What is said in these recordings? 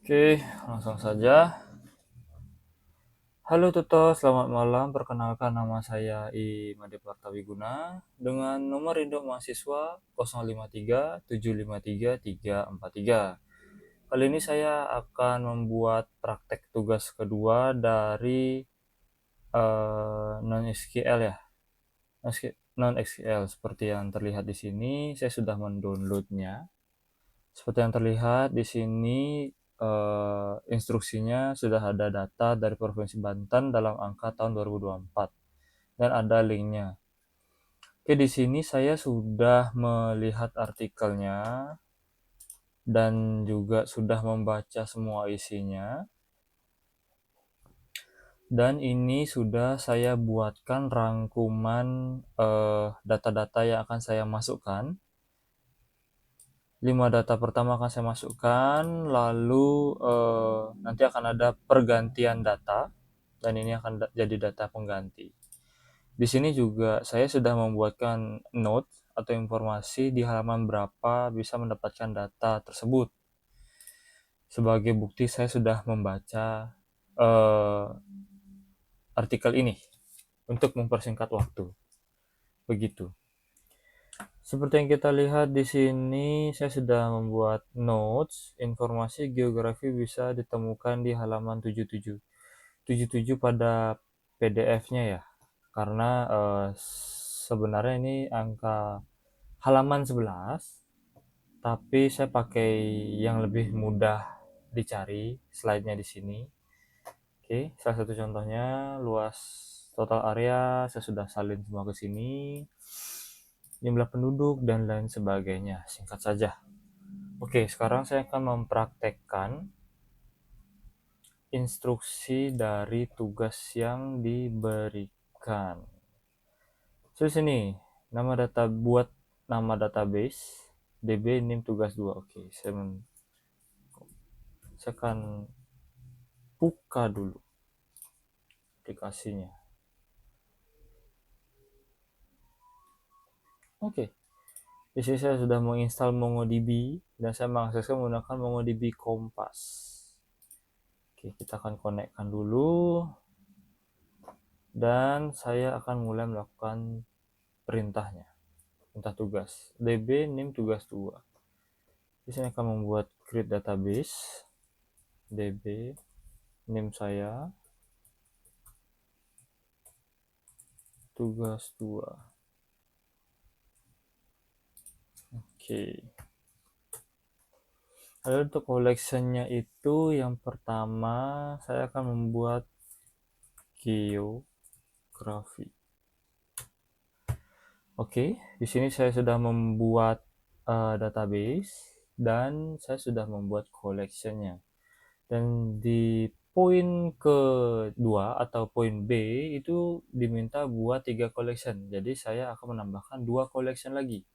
Oke, langsung saja. Halo Tuto, selamat malam. Perkenalkan nama saya Imade Partawiguna dengan nomor induk mahasiswa 053 753 343. Kali ini saya akan membuat praktek tugas kedua dari non-SQL ya. Non-SQL seperti yang terlihat di sini, saya sudah mendownloadnya. Seperti yang terlihat di sini, instruksinya sudah ada data dari Provinsi Banten dalam angka tahun 2024 dan ada linknya. Oke, di sini saya sudah melihat artikelnya dan juga sudah membaca semua isinya. Dan ini sudah saya buatkan rangkuman data-data yang akan saya masukkan. 5 data pertama akan saya masukkan, lalu nanti akan ada pergantian data, dan ini akan jadi data pengganti. Di sini juga saya sudah membuatkan note atau informasi di halaman berapa bisa mendapatkan data tersebut. Sebagai bukti saya sudah membaca artikel ini untuk mempersingkat waktu. Begitu. Seperti yang kita lihat di sini, saya sudah membuat notes. Informasi geografi bisa ditemukan di halaman 77. 77 pada PDF-nya ya. Karena sebenarnya ini angka halaman 11, tapi saya pakai yang lebih mudah dicari slide-nya di sini. Oke, salah satu contohnya luas total area saya sudah salin semua ke sini. Jumlah penduduk dan lain sebagainya, singkat saja. Oke, sekarang saya akan mempraktekkan instruksi dari tugas yang diberikan. Terus ini, nama data buat nama database db nim tugas 2. Oke, saya akan buka dulu aplikasinya. Oke, di sini saya sudah menginstal MongoDB dan saya mengaksesnya menggunakan MongoDB Kompas. Oke, kita akan konekkan dulu dan saya akan mulai melakukan perintahnya, perintah tugas db nim tugas 2. Di sini akan membuat create database db nim saya tugas 2. Oke, lalu untuk collectionnya itu yang pertama saya akan membuat geografi. Oke, di sini saya sudah membuat database dan saya sudah membuat collectionnya. Dan di poin kedua atau poin B itu diminta buat 3 collection. Jadi saya akan menambahkan 2 collection lagi.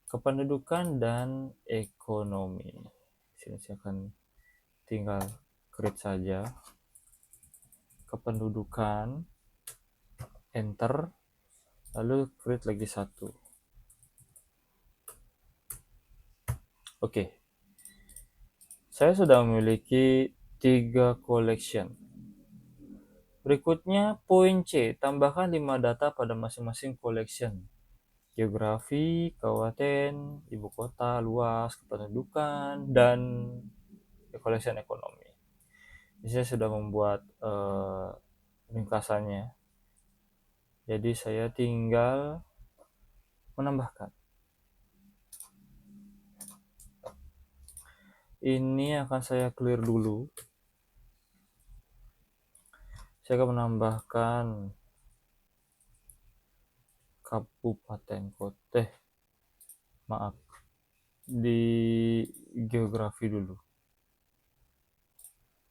Kependudukan dan ekonomi. Sini saya akan tinggal create saja. Kependudukan, enter, lalu create lagi 1. Oke. Saya sudah memiliki 3 collection. Berikutnya poin C, tambahkan 5 data pada masing-masing collection. Geografi, kabupaten, ibu kota, luas, kependudukan, dan collection ekonomi. Ini saya sudah membuat ringkasannya. Jadi saya tinggal menambahkan. Ini akan saya clear dulu. Saya akan menambahkan kabupaten kota. Maaf. Di geografi dulu.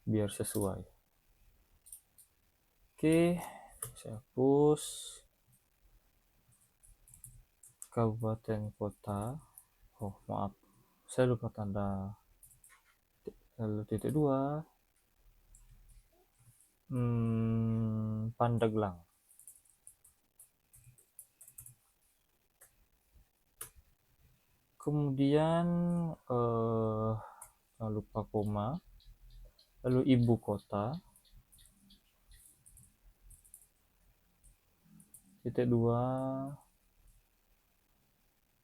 Biar sesuai. Oke, saya hapus kabupaten kota. Oh, maaf. Saya lupa tanda lalu titik 2. Pandeglang. Kemudian jangan lupa koma. lalu ibu kota, titik 2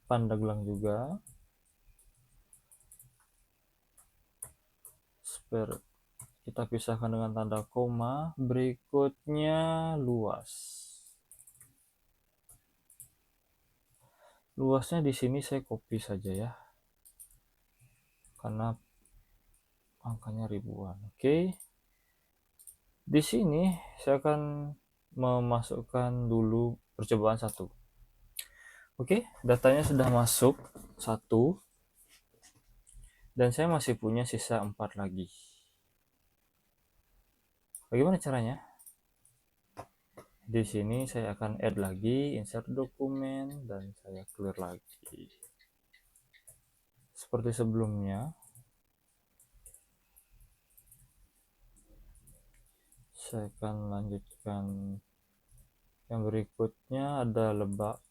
Pandeglang juga, kita pisahkan dengan tanda koma. Berikutnya luas. Luasnya di sini saya copy saja ya, karena angkanya ribuan. Oke. Di sini saya akan memasukkan dulu percobaan 1. Oke, datanya sudah masuk 1 dan saya masih punya sisa 4 lagi. Bagaimana caranya? Di sini saya akan add lagi, insert dokumen, dan saya clear lagi. Seperti sebelumnya, saya akan lanjutkan. Yang berikutnya ada Lebak,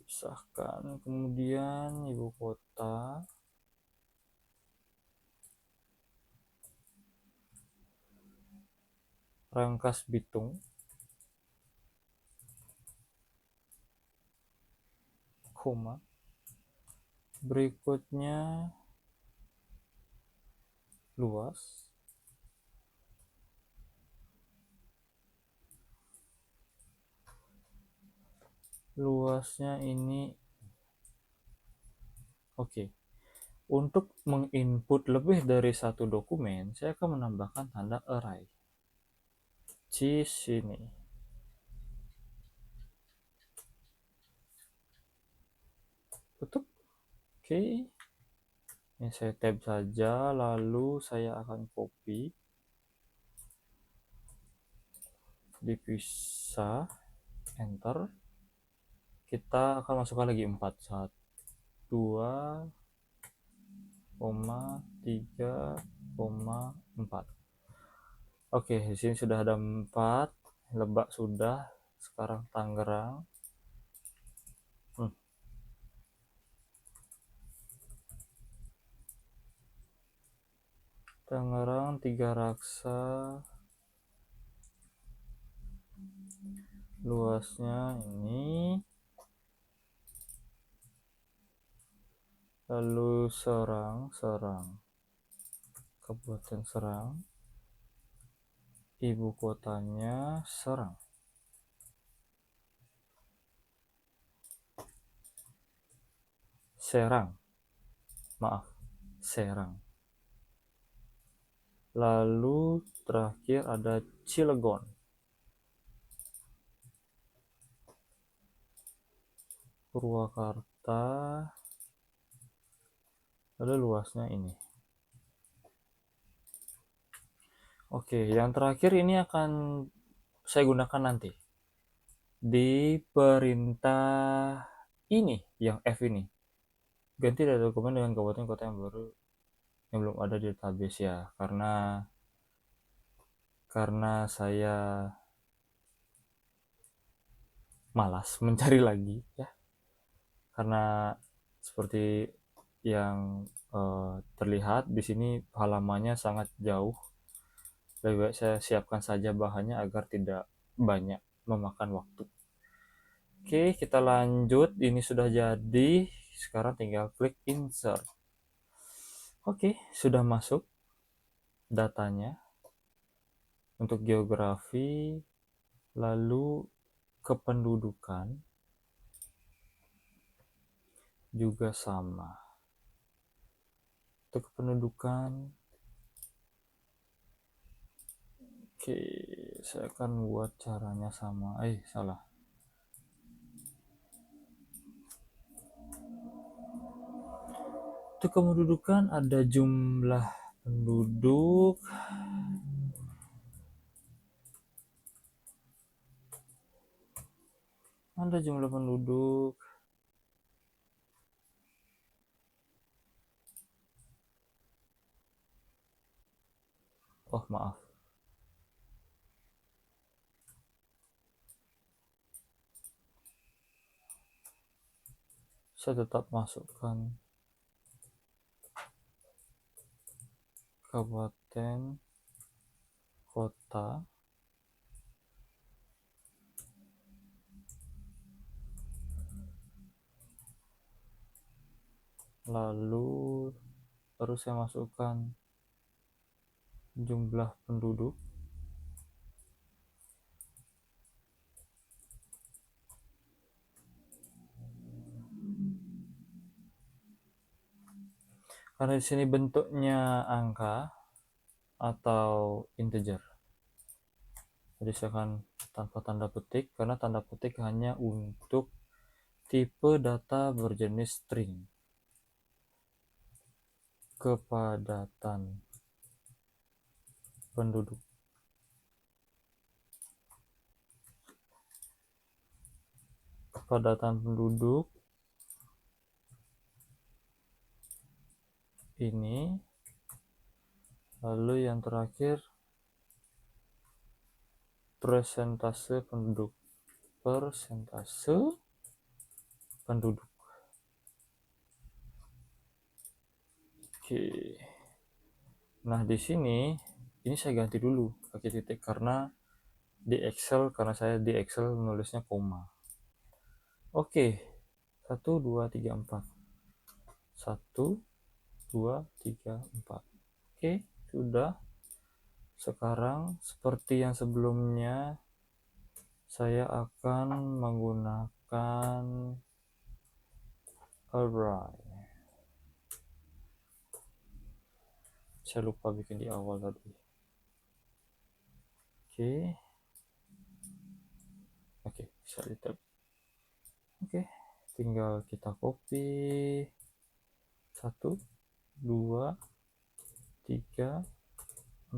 pisahkan, kemudian ibu kota, Rangkas Bitung, koma. Berikutnya luas, luasnya ini oke. Untuk menginput lebih dari satu dokumen, saya akan menambahkan tanda array di sini. Tutup. Oke. Ini saya tab saja, lalu saya akan copy, dipisah, enter. Kita akan masukkan lagi 4, 1, 2, 3, 4. Oke, di sini sudah ada 4. Lebak sudah. Sekarang Tangerang. Tangerang, Tiga Raksa. Luasnya ini. Lalu Serang, Kabupaten Serang. Ibu kotanya Serang. Serang. Maaf, Serang. Lalu terakhir ada Cilegon. Purwakarta. Lalu luasnya ini. Oke, yang terakhir ini akan saya gunakan nanti di perintah ini, yang F ini. Ganti data dokumen dengan kabupaten kota yang baru yang belum ada di database ya, karena saya malas mencari lagi ya, karena seperti yang terlihat di sini halamannya sangat jauh. Lebih baik saya siapkan saja bahannya agar tidak banyak memakan waktu. Oke, kita lanjut. Ini sudah jadi. Sekarang tinggal klik insert. Oke, sudah masuk datanya untuk geografi, lalu kependudukan juga sama. Untuk kependudukan, oke, saya akan buat caranya sama. Salah. Untuk kependudukan ada jumlah penduduk, oh maaf, saya tetap masukkan kabupaten, kota, lalu harus saya masukkan jumlah penduduk, karena di sini bentuknya angka atau integer, jadi saya akan tanpa tanda petik, karena tanda petik hanya untuk tipe data berjenis string. Kepadatan penduduk, ini, lalu yang terakhir persentase penduduk. Oke. Nah, di sini ini saya ganti dulu pakai titik karena saya di Excel nulisnya koma. Oke. 1 2 3 4. 1 2 3 4. Oke, sudah. Sekarang seperti yang sebelumnya, saya akan menggunakan array. Saya lupa bikin di awal tadi. Oke, bisa lihat. Oke, tinggal kita copy. 1 2 3 4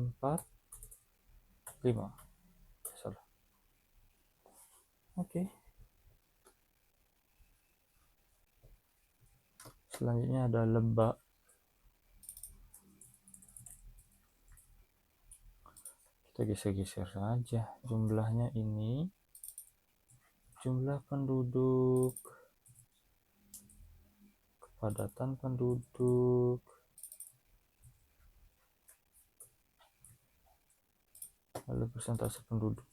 5. Salah. Oke. Selanjutnya ada lebak. Kita geser-geser saja jumlahnya ini. Jumlah penduduk, kepadatan penduduk, lalu persentase penduduk.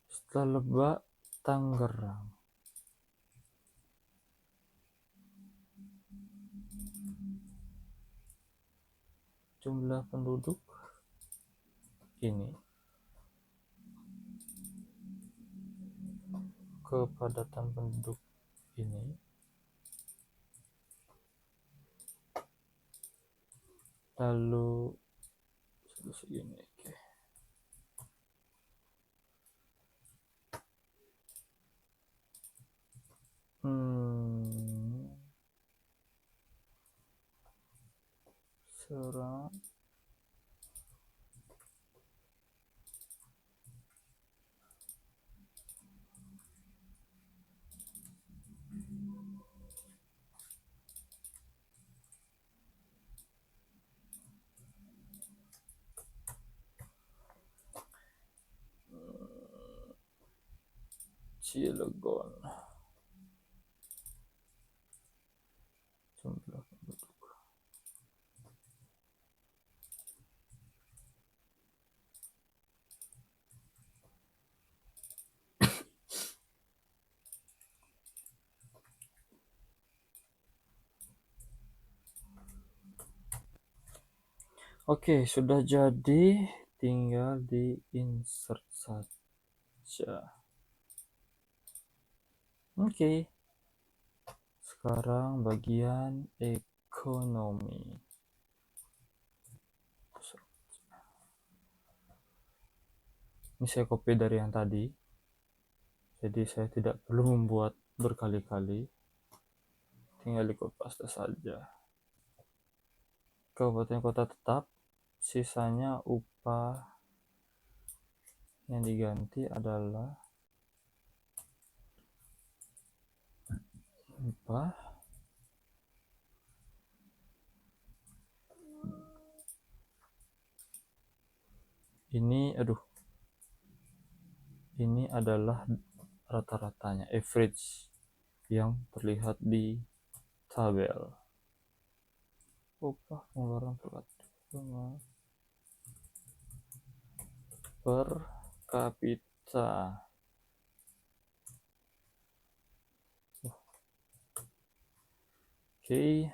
Setelah lebak, Tangerang. Jumlah penduduk ini, kepadatan penduduk ini, lalu segini. Oke. Serang. Cilegon. Jumlah penduduk. Oke, sudah jadi, tinggal di insert saja. Oke. Sekarang bagian ekonomi. Ini saya copy dari yang tadi. Jadi saya tidak perlu membuat berkali-kali. Tinggal di copy paste saja. Kabupaten kota tetap, sisanya upah yang diganti adalah upah ini adalah rata-ratanya, average. yang terlihat di tabel. Upah pengeluaran per kapita. Oke,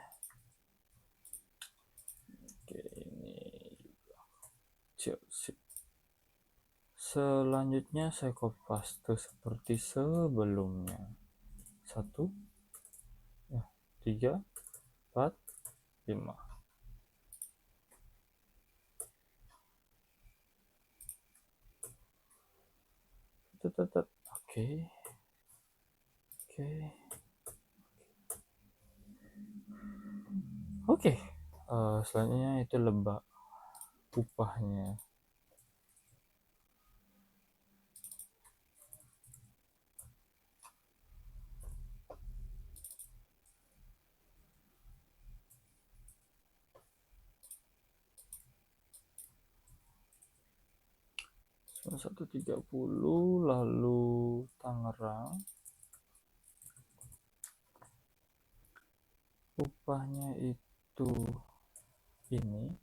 ini juga. Selanjutnya saya copy paste seperti sebelumnya. 1, 3, 4, 5. Oke. Oke. Selanjutnya itu lebak upahnya. Cuma 130, lalu Tangerang upahnya itu ini.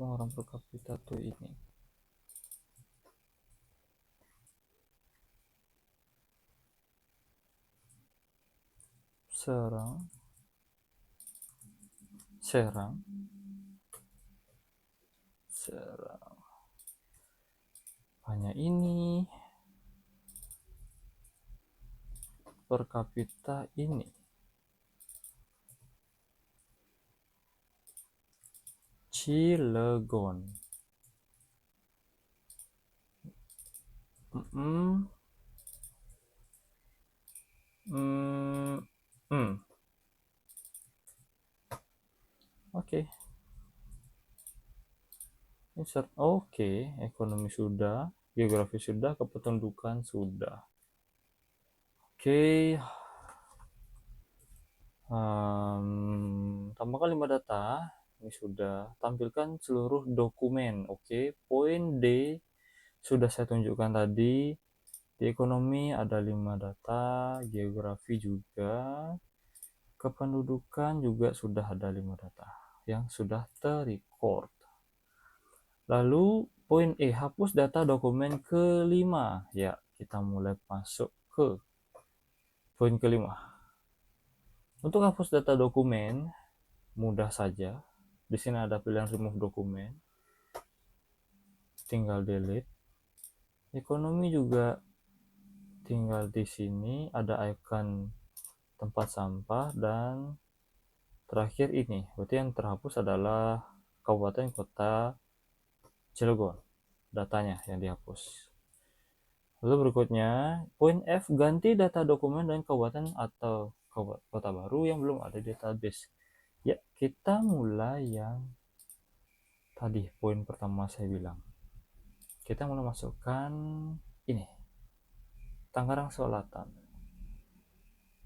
Orang per kapita tuh ini. Serang hanya ini per kapita ini. Cilegon. Oke. Insert. Oke, ekonomi sudah, geografi sudah, kependudukan sudah. Oke. Tambahkan 5 data. Ini sudah. Tampilkan seluruh dokumen. Oke. Poin D sudah saya tunjukkan tadi. Di ekonomi ada 5 data, geografi juga, kependudukan juga sudah ada 5 data yang sudah terrecord. Lalu poin E, hapus data dokumen kelima. Ya, kita mulai masuk ke poin kelima. Untuk hapus data dokumen, mudah saja. Di sini ada pilihan remove dokumen. Tinggal delete. Ekonomi juga tinggal di sini ada icon tempat sampah, dan terakhir ini. Berarti yang terhapus adalah kabupaten kota Cilegon. Datanya yang dihapus. Lalu berikutnya, poin F, ganti data dokumen dan kabupaten atau kota baru yang belum ada di database. Ya, kita mulai yang tadi, poin pertama saya bilang. Kita mulai masukkan ini, Tangerang Selatan.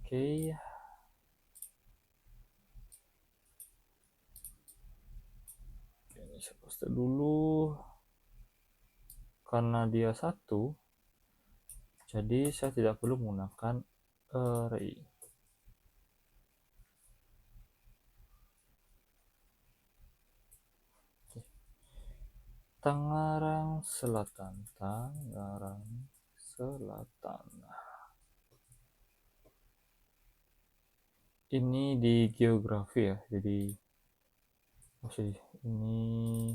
Oke. Ini saya paste dulu. Karena dia 1, jadi saya tidak perlu menggunakan array. Tangerang Selatan. Ini di geografi ya, jadi ini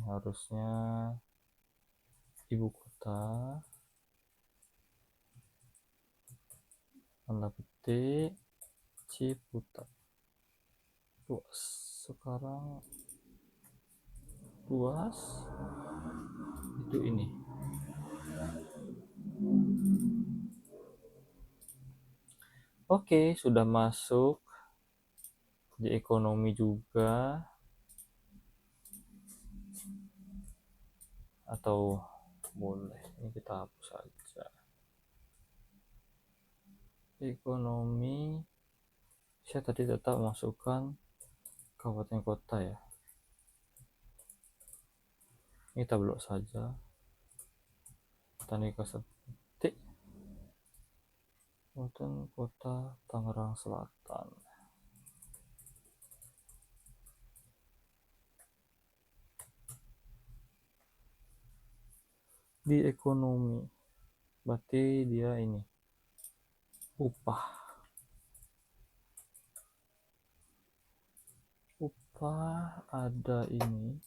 harusnya ibu kota, tanda petik Ciputat. Luas. Sekarang luas itu ini. Oke, sudah masuk di ekonomi juga, atau boleh ini kita hapus saja. Ekonomi, saya tadi tetap masukkan kabupaten kota ya. Ini kita blok saja. Tanda kasih titik. Kabupaten Kota Tangerang Selatan. Di ekonomi, berarti dia ini upah. Upah ada ini.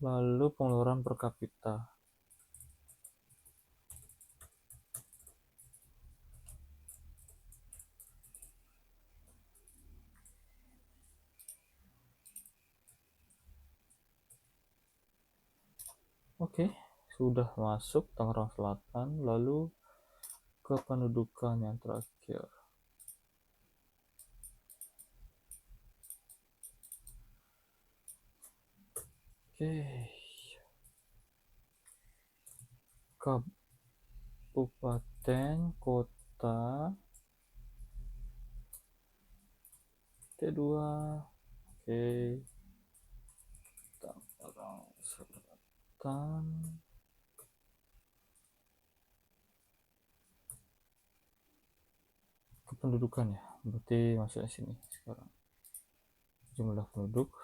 Lalu pengeluaran per kapita. Oke, sudah masuk Tangerang Selatan, lalu ke pendudukan yang terakhir. Oke. Kabupaten, kota, kedua, oke, Tangerang Selatan, kependudukan ya, berarti masuknya sini sekarang. Jumlah penduduk.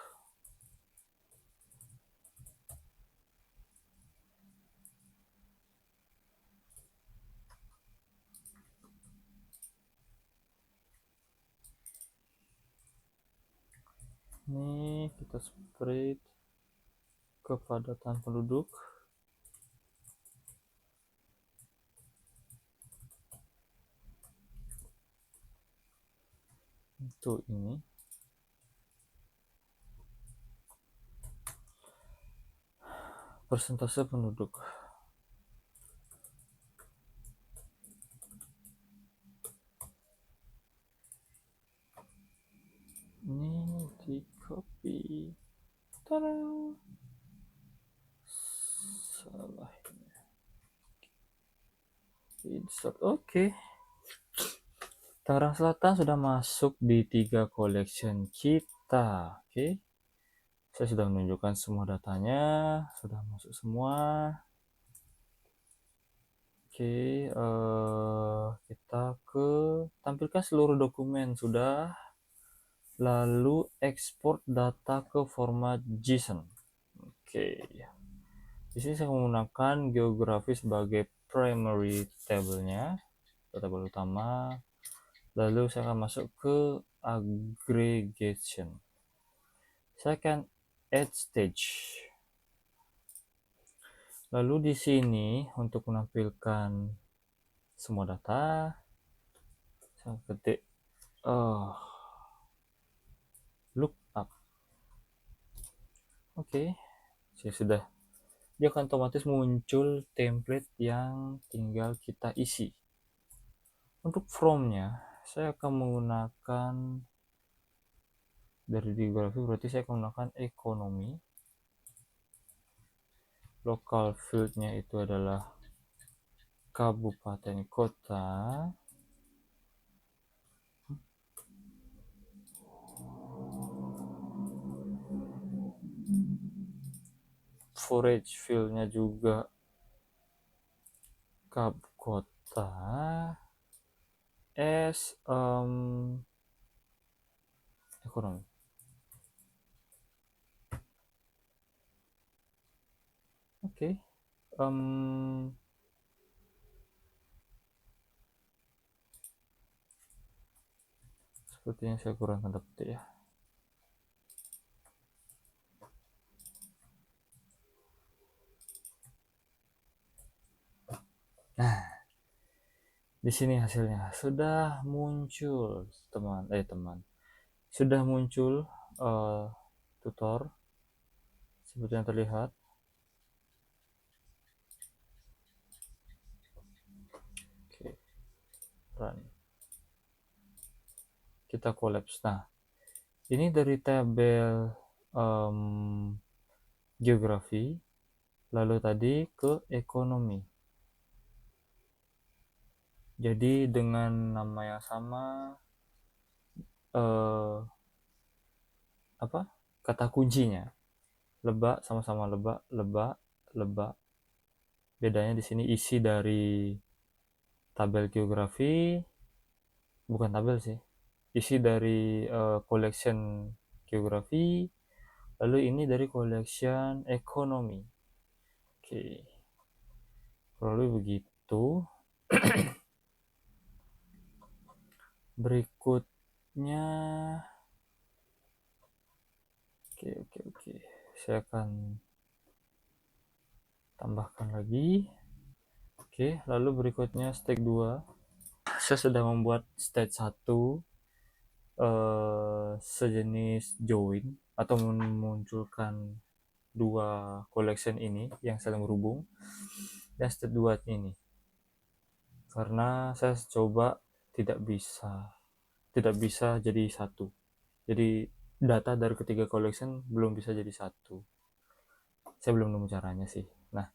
Ini kita spread kepadatan penduduk. Untuk ini. Persentase penduduk. Ini di copy. Tada! Salah ini. Insert. Oke. Tangerang Selatan sudah masuk di 3 collection kita. Oke. Saya sudah menunjukkan semua datanya, sudah masuk semua. Oke, kita ke tampilkan seluruh dokumen sudah. Lalu ekspor data ke format JSON. Oke. Di sini saya menggunakan geografi sebagai primary table-nya, tabel utama. Lalu saya akan masuk ke aggregation. Saya akan add stage. Lalu di sini untuk menampilkan semua data, saya ketik look up. Oke, saya sudah. Dia akan otomatis muncul template yang tinggal kita isi. Untuk from-nya, saya akan menggunakan dari geografi, berarti saya akan menggunakan ekonomi. Local field-nya itu adalah kabupaten kota. Forage field-nya juga kota. Ekonomi. Oke. Sepertinya saya kurang tanda petik ya. Nah, di sini hasilnya sudah muncul, teman. Sudah muncul tutor seperti yang terlihat. Oke, run. Kita collapse. Nah, ini dari tabel geografi, lalu tadi ke ekonomi. Jadi dengan nama yang sama, kata kuncinya lebak sama-sama lebak, Bedanya di sini isi dari tabel geografi, bukan tabel sih, isi dari collection geografi, lalu ini dari collection ekonomi. Oke, kurang lebih begitu. Berikutnya, oke, saya akan tambahkan lagi. Oke, lalu berikutnya step 2. Saya sudah membuat step 1 sejenis join atau memunculkan dua collection ini yang saling berhubung. Dan step 2 ini, karena saya coba tidak bisa jadi satu. Jadi data dari ketiga collection belum bisa jadi satu. Saya belum nemu caranya sih. Nah,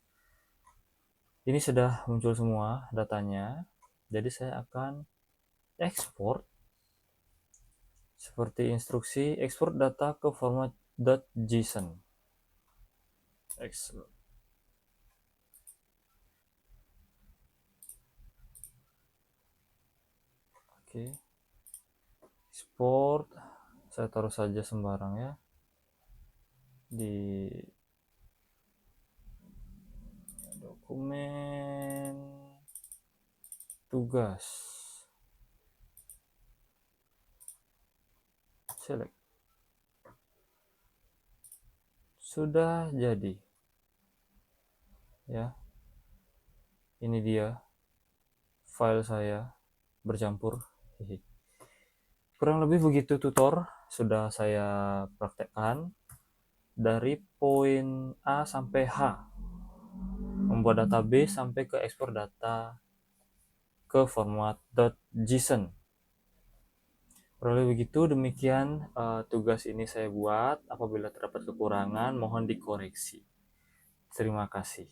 ini sudah muncul semua datanya. Jadi saya akan export seperti instruksi export data ke format .json. Export. Oke. Export. Saya taruh saja sembarang ya. Di dokumen tugas. Select. Sudah jadi. Ya. Ini dia file saya bercampur. Kurang lebih begitu tutor sudah saya praktekkan dari poin A sampai H, membuat database sampai ke ekspor data ke format .json. Kurang lebih begitu, demikian tugas ini saya buat. Apabila terdapat kekurangan mohon dikoreksi. Terima kasih.